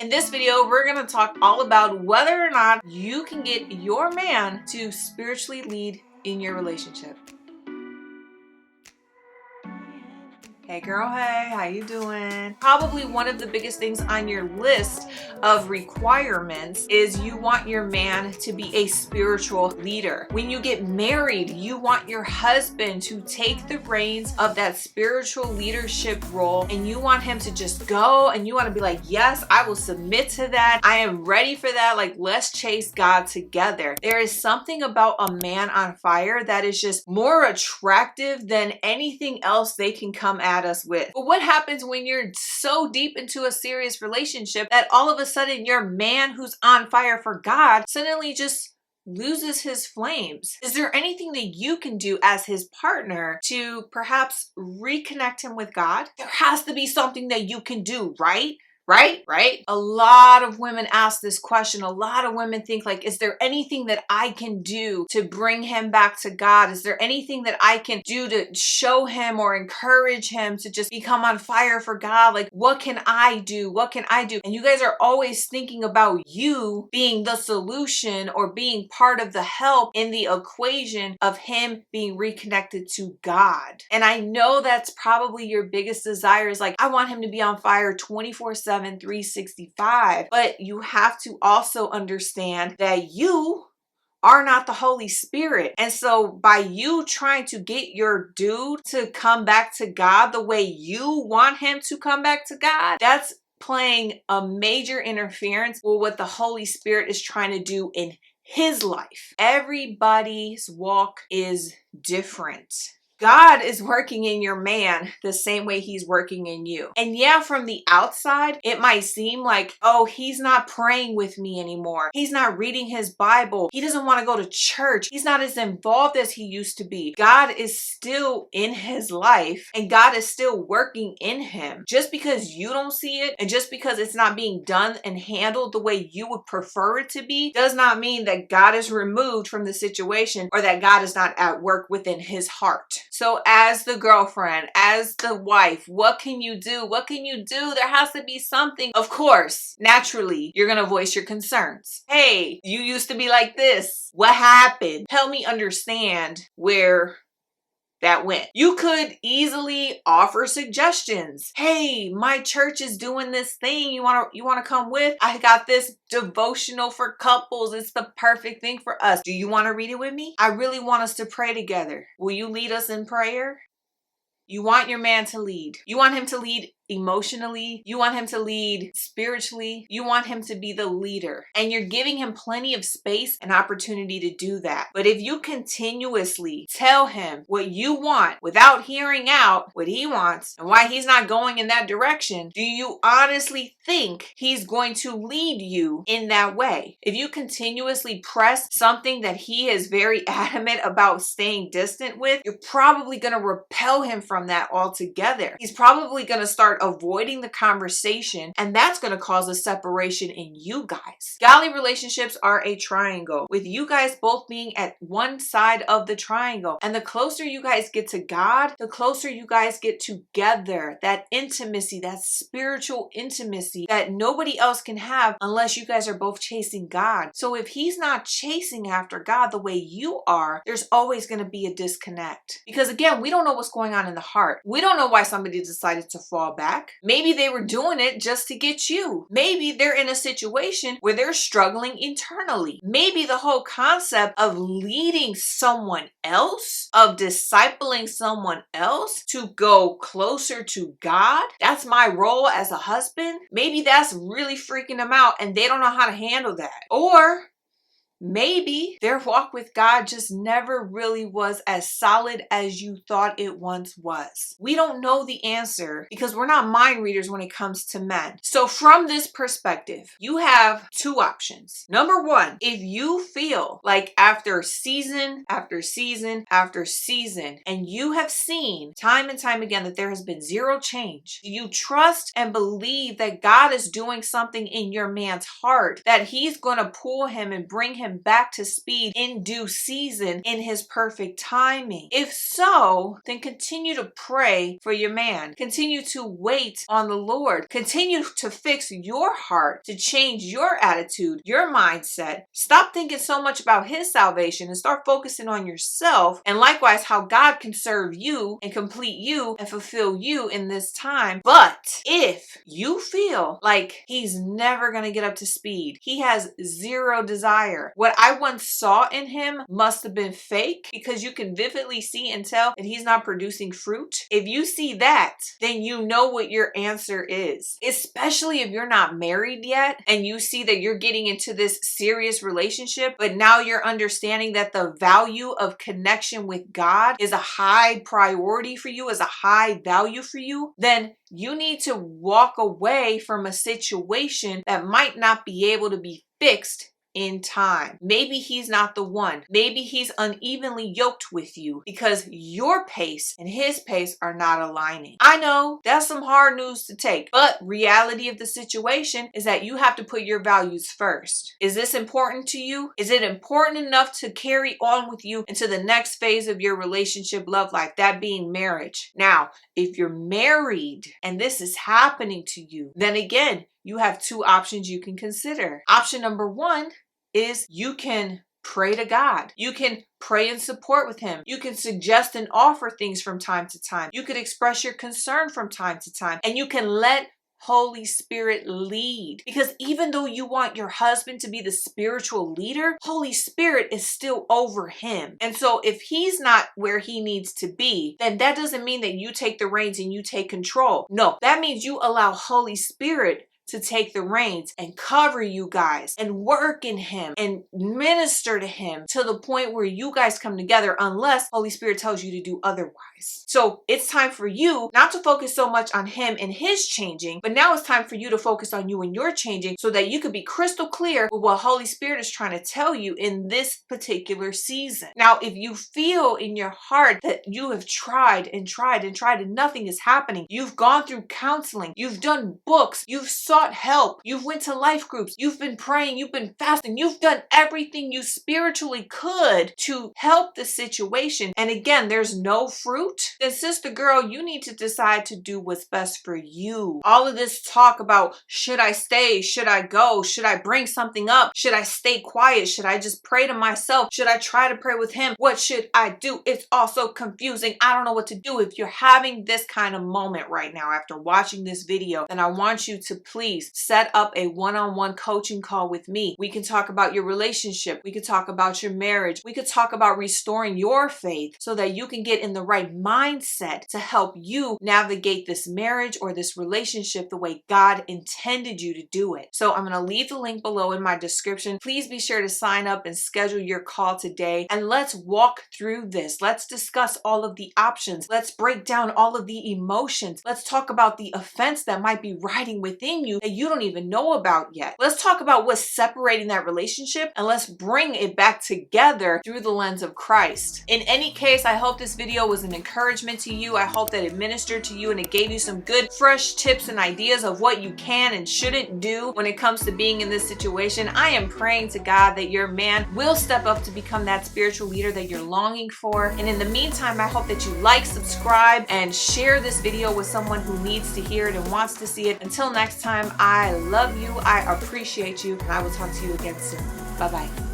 In this video, we're going to talk all about whether or not you can get your man to spiritually lead in your relationship. Hey girl, hey, how you doing? Probably one of the biggest things on your list of requirements is you want your man to be a spiritual leader. When you get married, you want your husband to take the reins of that spiritual leadership role, and you want him to just go, and you want to be like, yes, I will submit to that. I am ready for that. Like, let's chase God together. There is something about a man on fire that is just more attractive than anything else they can come at us with. But what happens when you're so deep into a serious relationship that all of a sudden your man who's on fire for God suddenly just loses his flames? Is there anything that you can do as his partner to perhaps reconnect him with God? There has to be something that you can do, right? Right? A lot of women ask this question. A lot of women think like, is there anything that I can do to bring him back to God? Is there anything that I can do to show him or encourage him to just become on fire for God? Like, what can I do? What can I do? And you guys are always thinking about you being the solution or being part of the help in the equation of him being reconnected to God. And I know that's probably your biggest desire is like, I want him to be on fire 24/7. 365, but you have to also understand that you are not the Holy Spirit. And so by you trying to get your dude to come back to God the way you want him to come back to God, that's playing a major interference with what the Holy Spirit is trying to do in his life. Everybody's walk is different. God is working in your man the same way he's working in you. And yeah, from the outside, it might seem like, oh, he's not praying with me anymore. He's not reading his Bible. He doesn't want to go to church. He's not as involved as he used to be. God is still in his life and God is still working in him. Just because you don't see it and just because it's not being done and handled the way you would prefer it to be does not mean that God is removed from the situation or that God is not at work within his heart. So as the girlfriend, as the wife, what can you do? What can you do? There has to be something. Of course, naturally, you're going to voice your concerns. Hey, you used to be like this. What happened? Help me understand where that went. You could easily offer suggestions. Hey, my church is doing this thing. You want to come with? I got this devotional for couples. It's the perfect thing for us. Do you want to read it with me? I really want us to pray together. Will you lead us in prayer? You want your man to lead. You want him to lead emotionally. You want him to lead spiritually. You want him to be the leader. And you're giving him plenty of space and opportunity to do that. But if you continuously tell him what you want without hearing out what he wants and why he's not going in that direction, do you honestly think he's going to lead you in that way? If you continuously press something that he is very adamant about staying distant with, you're probably going to repel him from that altogether. He's probably going to start avoiding the conversation, and that's going to cause a separation in you guys. Godly relationships are a triangle, with you guys both being at one side of the triangle. And the closer you guys get to God, the closer you guys get together. That intimacy, that spiritual intimacy that nobody else can have unless you guys are both chasing God. So if he's not chasing after God the way you are, there's always going to be a disconnect. Because again, we don't know what's going on in the heart. We don't know why somebody decided to fall back. Maybe they were doing it just to get you. Maybe they're in a situation where they're struggling internally. Maybe the whole concept of leading someone else, of discipling someone else to go closer to God, that's my role as a husband. Maybe that's really freaking them out and they don't know how to handle that. Or maybe their walk with God just never really was as solid as you thought it once was. We don't know the answer because we're not mind readers when it comes to men. So from this perspective, you have two options. Number one, if you feel like after season after season after season, and you have seen time and time again that there has been zero change, you trust and believe that God is doing something in your man's heart, that he's going to pull him and bring him him back to speed in due season in his perfect timing? If so, then continue to pray for your man. Continue to wait on the Lord. Continue to fix your heart, to change your attitude, your mindset. Stop thinking so much about his salvation and start focusing on yourself, and likewise how God can serve you and complete you and fulfill you in this time. But if you feel like he's never going to get up to speed, he has zero desire, what I once saw in him must have been fake, because you can vividly see and tell that he's not producing fruit. If you see that, then you know what your answer is. Especially if you're not married yet and you see that you're getting into this serious relationship, but now you're understanding that the value of connection with God is a high priority for you, is a high value for you, then you need to walk away from a situation that might not be able to be fixed in time. Maybe he's not the one. Maybe he's unevenly yoked with you because your pace and his pace are not aligning. I know that's some hard news to take, but reality of the situation is that you have to put your values first. Is this important to you? Is it important enough to carry on with you into the next phase of your relationship love life, that being marriage? Now, if you're married and this is happening to you, then again, you have two options you can consider. Option number one is you can pray to God. You can pray and support with him. You can suggest and offer things from time to time. You could express your concern from time to time, and you can let Holy Spirit lead. Because even though you want your husband to be the spiritual leader, Holy Spirit is still over him. And so if he's not where he needs to be, then that doesn't mean that you take the reins and you take control. No, that means you allow Holy Spirit to take the reins and cover you guys and work in him and minister to him to the point where you guys come together, unless Holy Spirit tells you to do otherwise. So it's time for you not to focus so much on him and his changing, but now it's time for you to focus on you and your changing, so that you could be crystal clear with what Holy Spirit is trying to tell you in this particular season. Now, if you feel in your heart that you have tried and tried and tried and nothing is happening, you've gone through counseling, you've done books, you've sought help, you've went to life groups, you've been praying, you've been fasting, you've done everything you spiritually could to help the situation, and again, there's no fruit, then sister girl, you need to decide to do what's best for you. All of this talk about should I stay, should I go, should I bring something up, should I stay quiet, should I just pray to myself, should I try to pray with him, what should I do? It's also confusing. I don't know what to do. If you're having this kind of moment right now after watching this video, then I want you to please set up a one-on-one coaching call with me. We can talk about your relationship. We could talk about your marriage. We could talk about restoring your faith so that you can get in the right mindset to help you navigate this marriage or this relationship the way God intended you to do it. So I'm going to leave the link below in my description. Please be sure to sign up and schedule your call today, and let's walk through this. Let's discuss all of the options. Let's break down all of the emotions. Let's talk about the offense that might be riding within you that you don't even know about yet. Let's talk about what's separating that relationship, and let's bring it back together through the lens of Christ. In any case, I hope this video was an encouragement to you. I hope that it ministered to you and it gave you some good, fresh tips and ideas of what you can and shouldn't do when it comes to being in this situation. I am praying to God that your man will step up to become that spiritual leader that you're longing for. And in the meantime, I hope that you like, subscribe, and share this video with someone who needs to hear it and wants to see it. Until next time, I love you, I appreciate you, and I will talk to you again soon. Bye-bye.